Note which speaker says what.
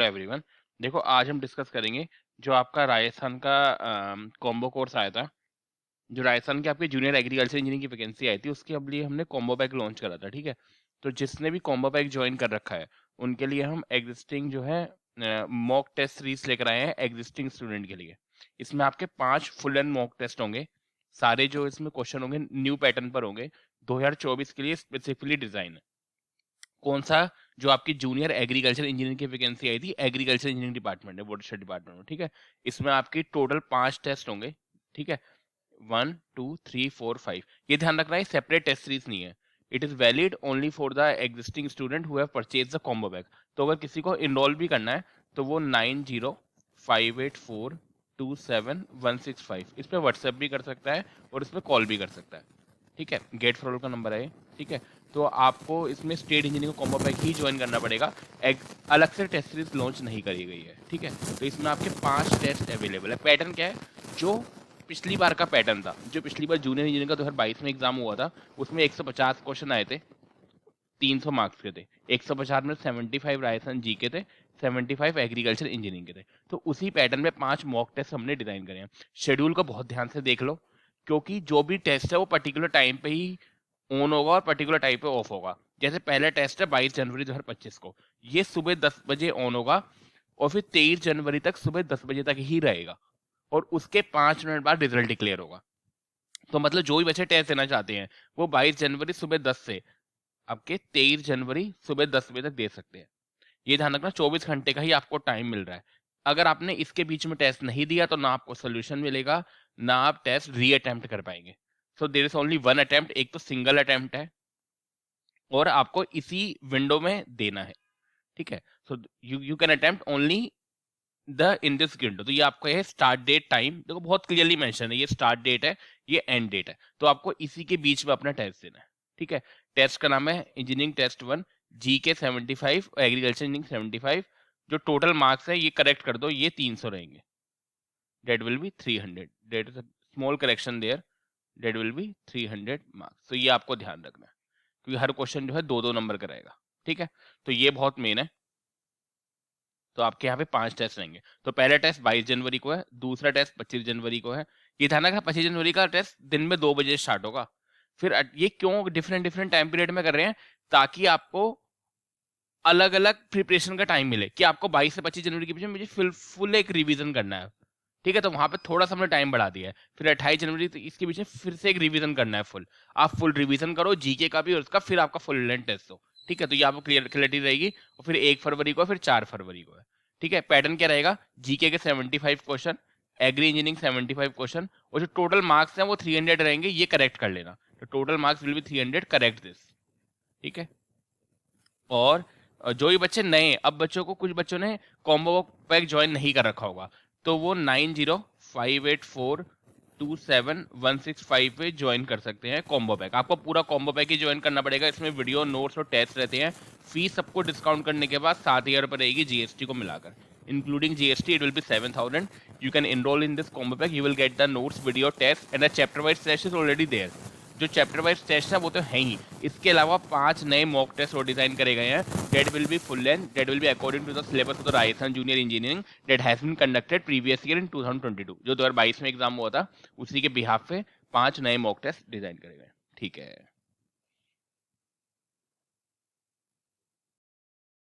Speaker 1: Everyone. देखो आज हम डिस्कस करेंगे जो आपका राजस्थान का कॉम्बो कोर्स आया था। जो राजस्थान के आपके जूनियर एग्रीकल्चर इंजीनियरिंग की वैकेंसी आई थी उसके अब लिए हमने कॉम्बो पैक लॉन्च करा था। ठीक है, तो जिसने भी कॉम्बो पैक ज्वाइन कर रखा है उनके लिए हम एग्जिस्टिंग जो है मॉक टेस्ट सीरीज लेकर आए हैं एग्जिस्टिंग स्टूडेंट के लिए। इसमें आपके 5 फुल एंड मॉक टेस्ट होंगे। सारे जो इसमें क्वेश्चन होंगे न्यू पैटर्न पर होंगे, 2024 के लिए स्पेसिफिकली डिजाइन है। कौन सा? जो आपकी जूनियर एग्रीकल्चर इंजीनियरिंग की वैकेंसी आई थी एग्रीकल्चर इंजीनियरिंग डिपार्टमेंट है, वाटरशेड डिपार्टमेंट में। ठीक है, इसमें आपकी टोटल 5 टेस्ट होंगे। ठीक है, 1 2 3 4 5। ये ध्यान रखना है सेपरेट टेस्ट सीरीज नहीं है। It is valid only for the existing student who have purchase the combo bag. तो अगर किसी को इनरोल भी करना है तो वो 9058427165 इस पर व्हाट्सएप भी कर सकता है और इस पर कॉल भी कर सकता है। ठीक है, गेट फॉर ऑल का नंबर है। ठीक है, तो आपको इसमें स्टेट इंजीनियरिंग कॉम्बो पैक ही ज्वाइन करना पड़ेगा। एक अलग से टेस्ट सीरीज लॉन्च नहीं करी गई है। ठीक है, तो इसमें आपके 5 टेस्ट अवेलेबल है। पैटर्न क्या है? जो पिछली बार का पैटर्न था, जो पिछली बार जूनियर इंजीनियरिंग का 2022 में एग्जाम हुआ था, उसमें 150 क्वेश्चन आए थे, 300 मार्क्स के थे। 150 में 75 राजस्थान जी के थे, 75 एग्रीकल्चर इंजीनियरिंग के थे। तो उसी पैटर्न में 5 मॉक टेस्ट हमने डिजाइन करे हैं। शेड्यूल को बहुत ध्यान से देख लो, क्योंकि जो भी टेस्ट है वो पर्टिकुलर टाइम पे ही ऑन होगा और पर्टिकुलर टाइम पे ऑफ होगा। जैसे पहला टेस्ट है 22 जनवरी 2025 को, ये सुबह 10 बजे ऑन होगा और फिर 23 जनवरी तक सुबह 10 बजे तक ही रहेगा और उसके 5 मिनट बाद रिजल्ट डिक्लेयर होगा। तो मतलब जो भी बच्चे टेस्ट देना चाहते हैं वो 22 जनवरी सुबह 10 से आपके 23 जनवरी सुबह 10 बजे तक दे सकते हैं। ये ध्यान रखना 24 घंटे का ही आपको टाइम मिल रहा है। अगर आपने इसके बीच में टेस्ट नहीं दिया तो ना आपको सोल्यूशन मिलेगा, ना आप टेस्ट री अटेम्प्ट कर पाएंगे। So there is only one attempt, एक तो सिंगल अटेम्प्ट है और आपको इसी विंडो में देना है। ठीक है, so you can attempt only the in this window. तो ये आपका है स्टार्ट डेट टाइम, देखो बहुत क्लियरली मेंशन है, ये स्टार्ट डेट है, ये एंड डेट है। तो आपको इसी के बीच में अपना टेस्ट देना है। ठीक है, टेस्ट का नाम है इंजीनियरिंग टेस्ट 1, जी के 75 और एग्रीकल्चर इंजीनियरिंग 75। जो टोटल मार्क्स है ये करेक्ट कर दो, ये 300 रहेंगे। That will be 300, that is small correction there, that will be 300 marks. तो ये आपको ध्यान रखना है क्योंकि हर क्वेश्चन जो है 2-2 नंबर का रहेगा। ठीक है, तो ये बहुत मेन है। तो आपके यहाँ पे 5 टेस्ट रहेंगे। तो पहला टेस्ट 22 जनवरी को है, दूसरा टेस्ट 25 जनवरी को है। ये ध्यान रखना 25 जनवरी का टेस्ट दिन में 2 बजे स्टार्ट होगा। फिर ये क्यों डिफरेंट डिफरेंट टाइम पीरियड में कर रहे हैं? ताकि आपको अलग अलग प्रिपरेशन का टाइम मिले कि आपको 22 से 25 जनवरी के बीच में मुझे फुल एक रिवीजन करना है। ठीक है, तो वहां पे थोड़ा सा हमने टाइम बढ़ा दिया है। फिर 28 जनवरी तो इसके बीच में फिर से एक रिवीजन करना है फुल। आप फुल रिवीजन करो जीके का भी और उसका, फिर आपका फुल लेंथ टेस्ट हो। ठीक है, तो ये आपको क्लियरिटी रहेगी। और फिर 1 फरवरी को, फिर 4 फरवरी को है। ठीक है, पैटर्न क्या रहेगा? जीके के 75 क्वेश्चन, एग्री इंजीनियरिंग 75 क्वेश्चन, और जो टोटल मार्क्स हैं वो 300 रहेंगे। ये करेक्ट कर लेना, तो total marks will be 300, correct this. ठीक है, और जो भी बच्चे नए, अब बच्चों को, कुछ बच्चों ने कॉम्बो पैक ज्वाइन नहीं कर रखा होगा, तो वो 9058427165 पे ज्वाइन कर सकते हैं कॉम्बो पैक। आपको पूरा कॉम्बो पैक ही ज्वाइन करना पड़ेगा। इसमें वीडियो नोट्स और टेस्ट रहते हैं। फीस सबको डिस्काउंट करने के बाद 7,000 रुपये रहेगी जीएसटी को मिलाकर। Including GST it will be 7,000। You can enroll in this combo pack, you will get the notes, video, test and the chapter wise test is already there. जो चैप्टर वाइज टेस्ट है वो तो है ही, इसके अलावा 5 नए मॉक टेस्ट और design करे गए हैं। That will be full length, that will be according to the syllabus of the Rajasthan junior engineering that has been conducted previous year in 2022। जो 2022 में एग्जाम हुआ था उसी के बिहाफ पे 5 नए मॉक टेस्ट डिजाइन करे गए। ठीक है।